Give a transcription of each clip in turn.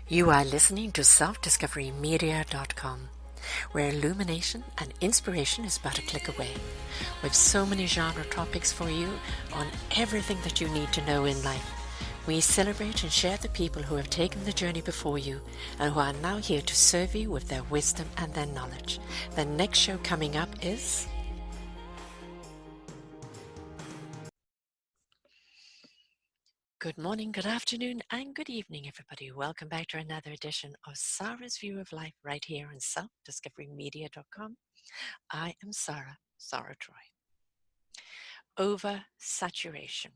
You are listening to selfdiscoverymedia.com, where illumination and inspiration is but a click away. With so many genre topics for you on everything that you need to know in life. We celebrate and share the people who have taken the journey before you and who are now here to serve you with their wisdom and their knowledge. The next show coming up is... Good morning, good afternoon, and good evening, everybody. Welcome back to another edition of Sara's View of Life right here on selfdiscoverymedia.com. I am Sara Troy. Oversaturation,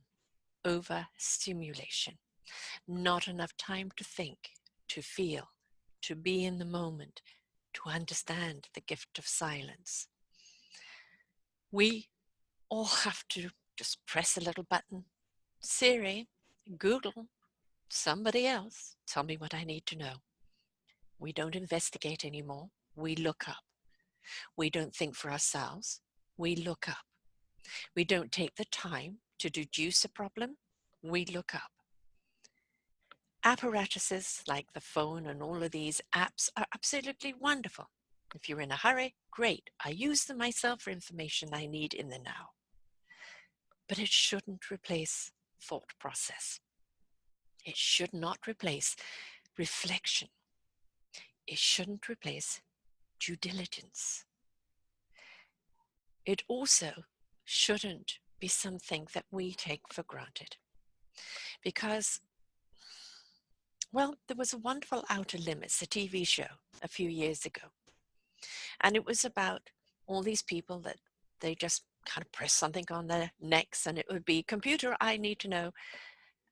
overstimulation, not enough time to think, to feel, to be in the moment, to understand the gift of silence. We all have to just press a little button. Siri, Google, somebody else, tell me what I need to know. We don't investigate anymore. We look up. We don't think for ourselves. We look up. We don't take the time to deduce a problem. We look up. Apparatuses like the phone and all of these apps are absolutely wonderful. If you're in a hurry, great. I use them myself for information I need in the now. But it shouldn't replace thought process. It should not replace reflection. It shouldn't replace due diligence. It also shouldn't be something that we take for granted. Because, well, there was a wonderful Outer Limits, a TV show a few years ago. And it was about all these people that they just kind of press something on their necks and it would be, computer, I need to know.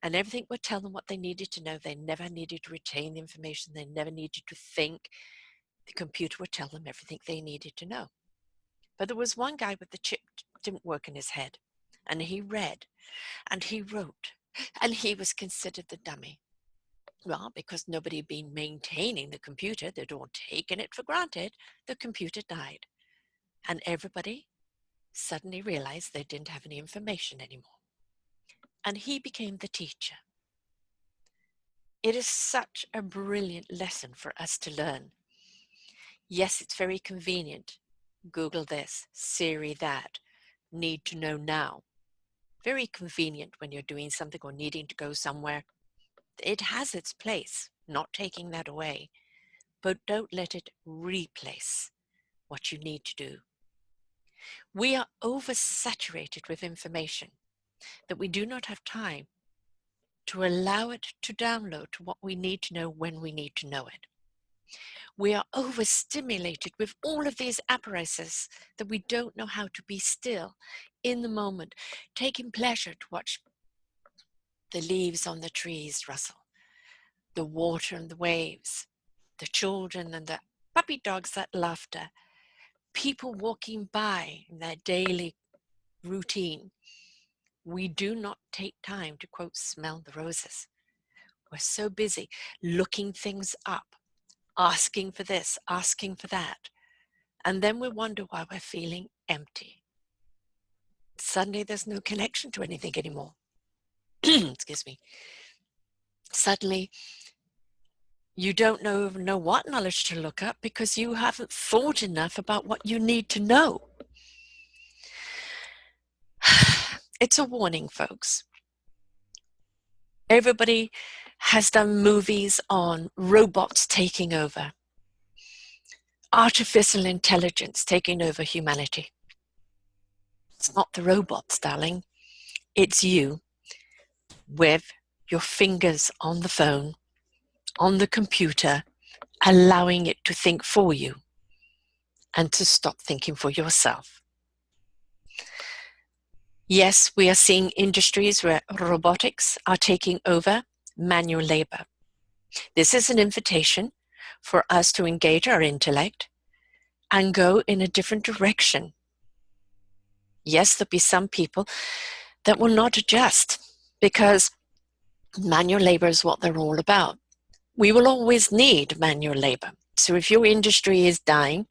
And everything would tell them what they needed to know. They never needed to retain the information. They never needed to think. The computer would tell them everything they needed to know. But there was one guy with the chip didn't work in his head. And he read and he wrote and he was considered the dummy. Well, because nobody had been maintaining the computer, they'd all taken it for granted, the computer died. And everybody suddenly realized they didn't have any information anymore. And he became the teacher. It is such a brilliant lesson for us to learn. Yes, it's very convenient. Google this, Siri that, need to know now. Very convenient when you're doing something or needing to go somewhere. It has its place, not taking that away, but don't let it replace what you need to do. We are oversaturated with information that we do not have time to allow it to download to what we need to know when we need to know it. We are overstimulated with all of these apparatuses that we don't know how to be still in the moment, taking pleasure to watch the leaves on the trees rustle, the water and the waves, the children and the puppy dogs, that laughter, people walking by in their daily routine. We do not take time to, quote, smell the roses. We're so busy looking things up, asking for this, asking for that. And then we wonder why we're feeling empty. Suddenly there's no connection to anything anymore. Excuse me. Suddenly you don't know what knowledge to look up because you haven't thought enough about what you need to know. It's a warning, folks. Everybody has done movies on robots taking over, artificial intelligence taking over humanity. It's not the robots, darling. It's you with your fingers on the phone, on the computer, allowing it to think for you and to stop thinking for yourself. Yes, we are seeing industries where robotics are taking over manual labor. This is an invitation for us to engage our intellect and go in a different direction. Yes, there'll be some people that will not adjust because manual labor is what they're all about. We will always need manual labor. So if your industry is dying,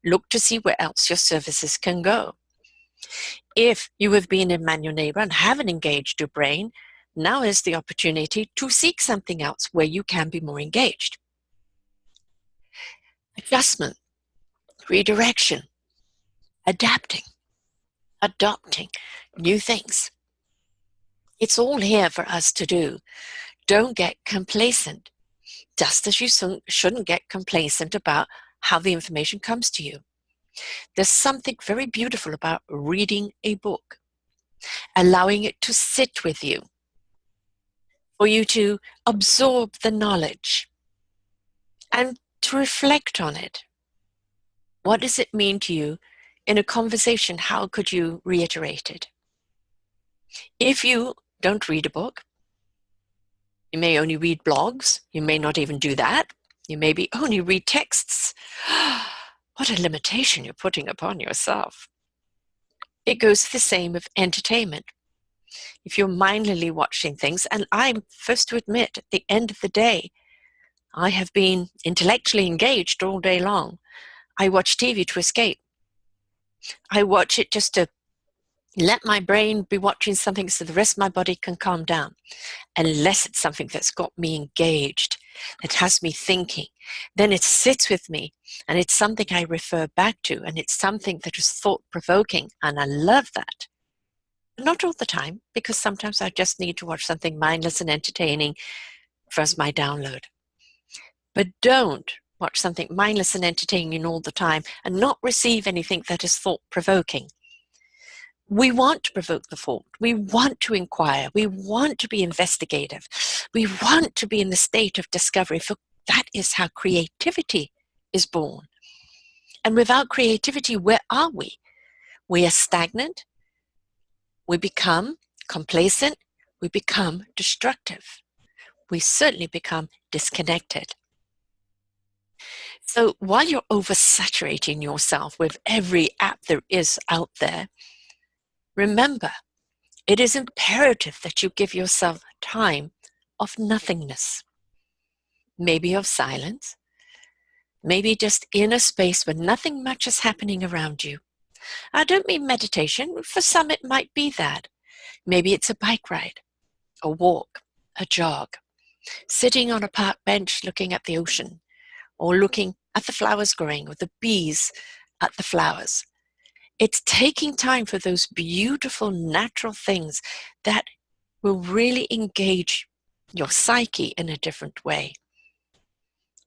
look to see where else your services can go. If you have been in manual labor and haven't engaged your brain, Now is the opportunity to seek something else where you can be more engaged. Adjustment, redirection, adapting, adopting new things. It's all here for us to do. Don't get complacent, just as you shouldn't get complacent about how the information comes to you. There's something very beautiful about reading a book, allowing it to sit with you, for you to absorb the knowledge and to reflect on it. What does it mean to you in a conversation? How could you reiterate it? If you don't read a book, you may only read blogs. You may not even do that. You maybe only read texts. What a limitation you're putting upon yourself. It goes the same with entertainment. If you're mindlessly watching things, and I'm first to admit, at the end of the day, I have been intellectually engaged all day long. I watch TV to escape. I watch it just to let my brain be watching something so the rest of my body can calm down. Unless it's something that's got me engaged, that has me thinking, then it sits with me and it's something I refer back to, and it's something that is thought-provoking, and I love that. Not all the time, because sometimes I just need to watch something mindless and entertaining for my download. But don't watch something mindless and entertaining all the time and not receive anything that is thought-provoking. We want to provoke the thought. We want to inquire. We want to be investigative. We want to be in the state of discovery, for that is how creativity is born. And without creativity, where are we? We are stagnant. We become complacent. We become destructive. We certainly become disconnected. So while you're oversaturating yourself with every app there is out there, remember, it is imperative that you give yourself time of nothingness, maybe of silence, maybe just in a space where nothing much is happening around you. I don't mean meditation. For some, it might be that. Maybe it's a bike ride, a walk, a jog, sitting on a park bench looking at the ocean, or looking at the flowers growing, or the bees at the flowers. It's taking time for those beautiful natural things that will really engage your psyche in a different way.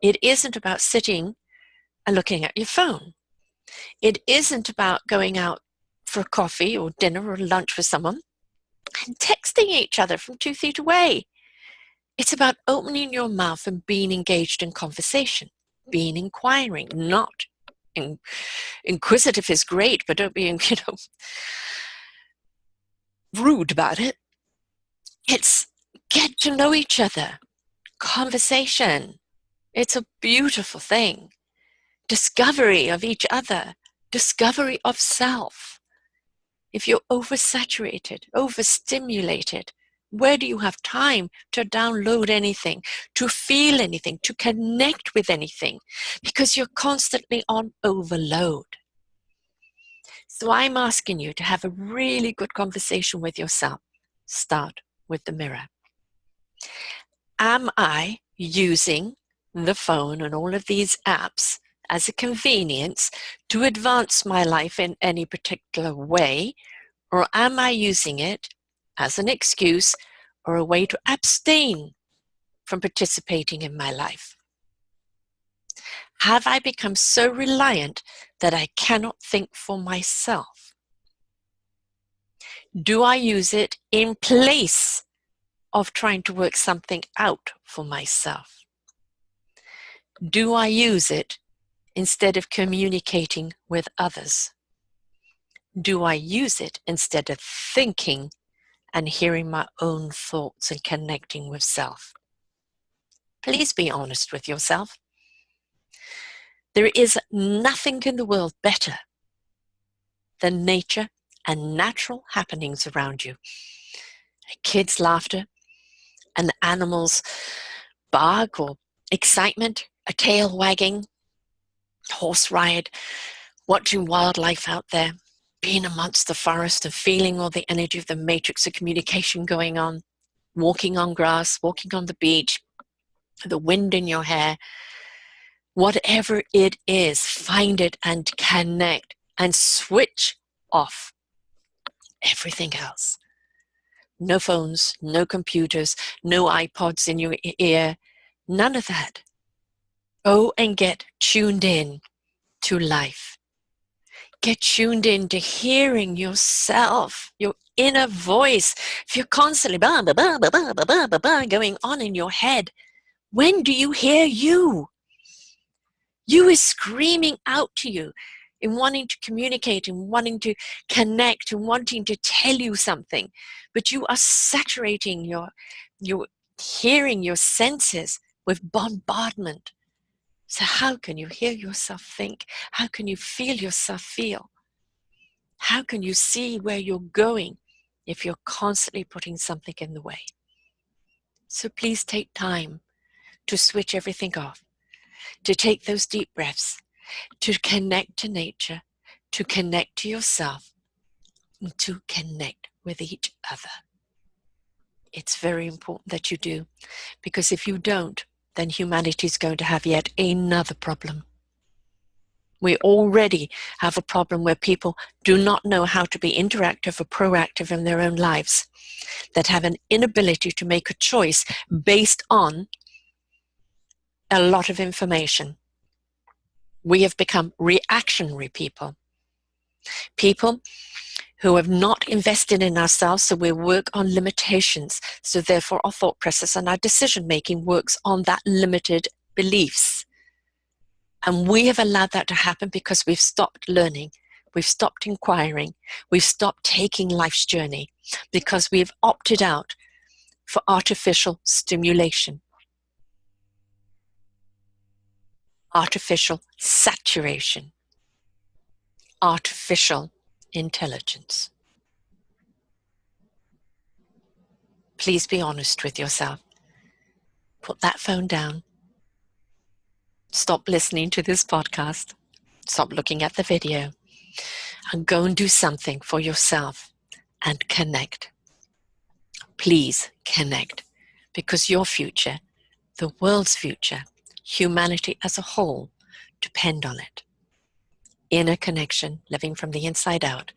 It isn't about sitting and looking at your phone. It isn't about going out for coffee or dinner or lunch with someone and texting each other from 2 feet away. It's about opening your mouth and being engaged in conversation, being inquiring, not inquisitive is great, but don't be, rude about it. It's get to know each other, conversation. It's a beautiful thing. Discovery of each other, discovery of self. If you're oversaturated, overstimulated, where do you have time to download anything, to feel anything, to connect with anything? Because you're constantly on overload. So I'm asking you to have a really good conversation with yourself. Start with the mirror. Am I using the phone and all of these apps as a convenience to advance my life in any particular way, or am I using it as an excuse or a way to abstain from participating in my life? Have I become so reliant that I cannot think for myself? Do I use it in place of trying to work something out for myself? Do I use it instead of communicating with others? Do I use it instead of thinking and hearing my own thoughts and connecting with self? Please be honest with yourself. There is nothing in the world better than nature and natural happenings around you. A kid's laughter, an animal's bark or excitement, a tail wagging, horse ride, watching wildlife out there, being amongst the forest and feeling all the energy of the matrix of communication going on. walking on grass, walking on the beach, the wind in your hair, whatever it is, find it and connect and switch off everything else. No phones, no computers, no iPods in your ear, none of that. Go and get tuned in to life. Get tuned in to hearing yourself, your inner voice. If you're constantly bah, bah, bah, bah, bah, bah, bah, bah, going on in your head, when do you hear you? You is screaming out to you in wanting to communicate and wanting to connect and wanting to tell you something, but you are saturating your hearing, your senses with bombardment. So how can you hear yourself think? How can you feel yourself feel? How can you see where you're going if you're constantly putting something in the way? So please take time to switch everything off, to take those deep breaths, to connect to nature, to connect to yourself, and to connect with each other. It's very important that you do, because if you don't, then humanity is going to have yet another problem. We already have a problem where people do not know how to be interactive or proactive in their own lives, that have an inability to make a choice based on a lot of information. We have become reactionary people. People who have not invested in ourselves, so we work on limitations. So therefore our thought process and our decision making works on that limited beliefs. And we have allowed that to happen because we've stopped learning, we've stopped inquiring, we've stopped taking life's journey, because we've opted out for artificial stimulation, artificial saturation, artificial intelligence. Please be honest with yourself. Put that phone down. Stop listening to this podcast. Stop looking at the video and go and do something for yourself and connect. Please connect, because your future, the world's future, humanity as a whole depend on it. Inner connection, living from the inside out.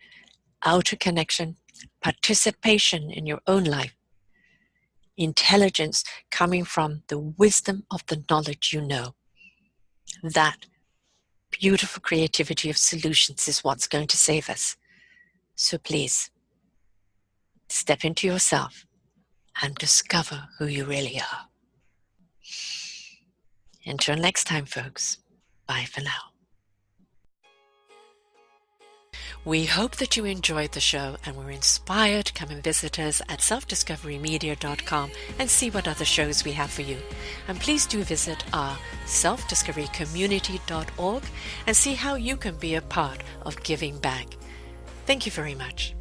Outer connection, participation in your own life. Intelligence coming from the wisdom of the knowledge you know. That beautiful creativity of solutions is what's going to save us. So please, step into yourself and discover who you really are. Until next time, folks, bye for now. We hope that you enjoyed the show and were inspired. Come and visit us at selfdiscoverymedia.com and see what other shows we have for you. And please do visit our selfdiscoverycommunity.org and see how you can be a part of giving back. Thank you very much.